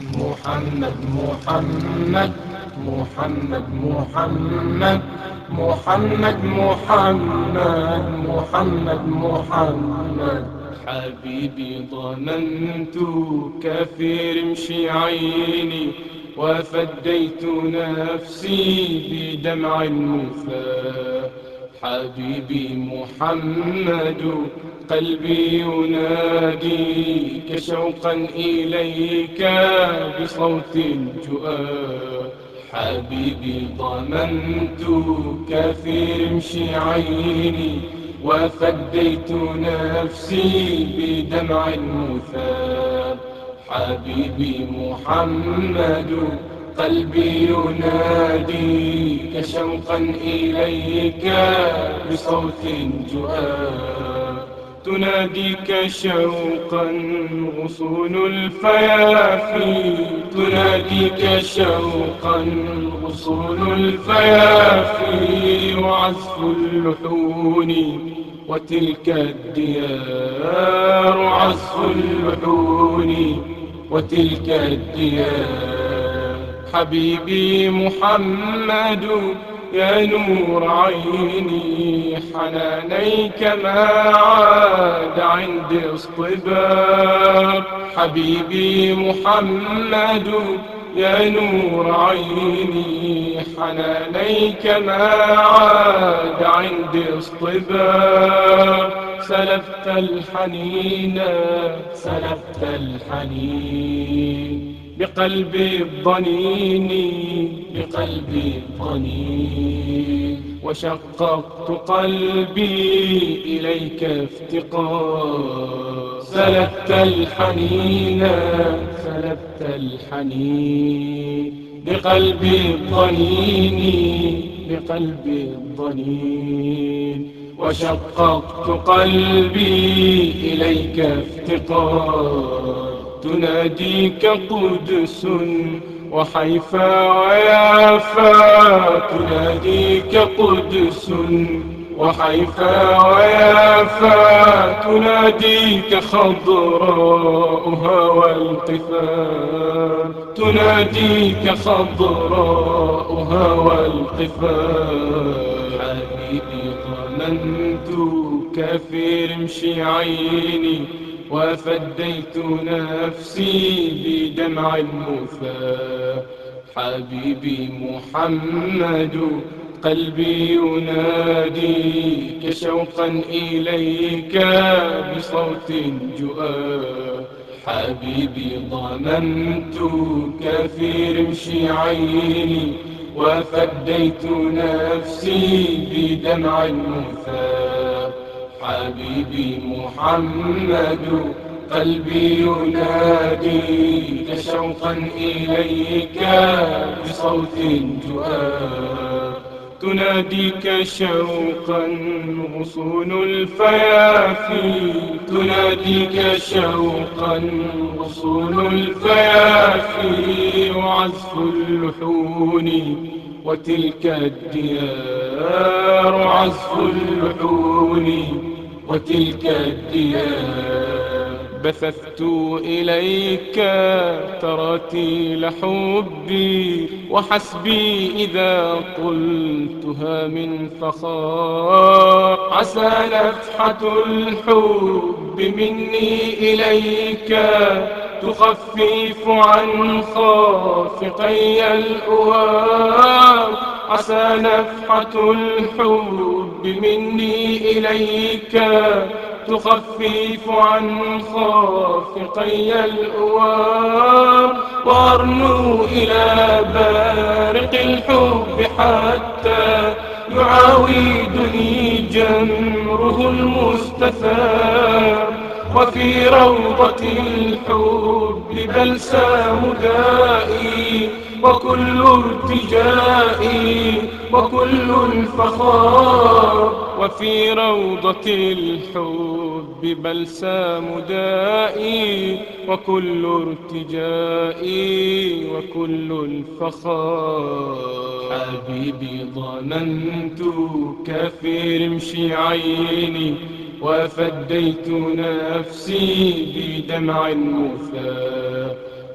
محمد محمد محمد محمد محمد محمد محمد محمد حبيبي ضمنتك في رمش عيني وفديت نفسي بدمع المثى حبيبي محمد قلبي يناديك شوقا إليك بصوت الجؤى حبيبي ضمنتك في رمش عيني وفديت نفسي بدمع المثى حبيبي محمد قلبي يناديك شوقا إليك بصوت جؤى تناديك شوقا غصون الفيافي تناديك شوقا غصون الفيافي وعزف اللحون وتلك الديار عزف اللحون وتلك الديار حبيبي محمد يا نور عيني حنانيك ما عاد عندي اصطبار حبيبي محمد يا نور عيني حنانيك ما عاد عندي اصطبار سلبت الحنين سلبت الحنين بقلبي الضنين بقلبي الضنين وشققت قلبي إليك افتقار سلبت الحنين سلبت الحنين بقلبي الضنين بقلبي الضنين وشققت قلبي إليك افتقار تناديك قدس وحيفا ويافا تناديك قدس وحيفا ويافا تناديك خضراؤها والقفار تناديك خضراؤها والقفار حبيبي ظننتك في رمش عيني وفديت نفسي بدمع المثى حبيبي محمد قلبي يناديك شوقا إليك بصوت جؤى حبيبي ضمنتك في رمش عيني وفديت نفسي بدمع المثى حبيبي محمد قلبي يناديك شوقا إليك بصوت جؤى تناديك شوقا غصون الفيافي تناديك شوقا غصون الفيافي وعزف اللحون وتلك الديار عزف اللحون وتلك الديار بثثت إليك تراتيل حبي وحسبي إذا قلتها من فخار عسى نفحة الحب مني إليك تخفف عن خافقي الأوار عسى نفحة الحب مني إليك تخفف عن خافقي الأوار وارنو إلى بارق الحب حتى يعاودني جمره المستثار وفي روضة الحب بلسام دائي وكل ارتجائي وكل الفخار وفي روضة الحب بلسام دائي وكل ارتجائي وكل الفخار حبيبي ظننتك في رمش عيني وفديت نفسي بدمع المثى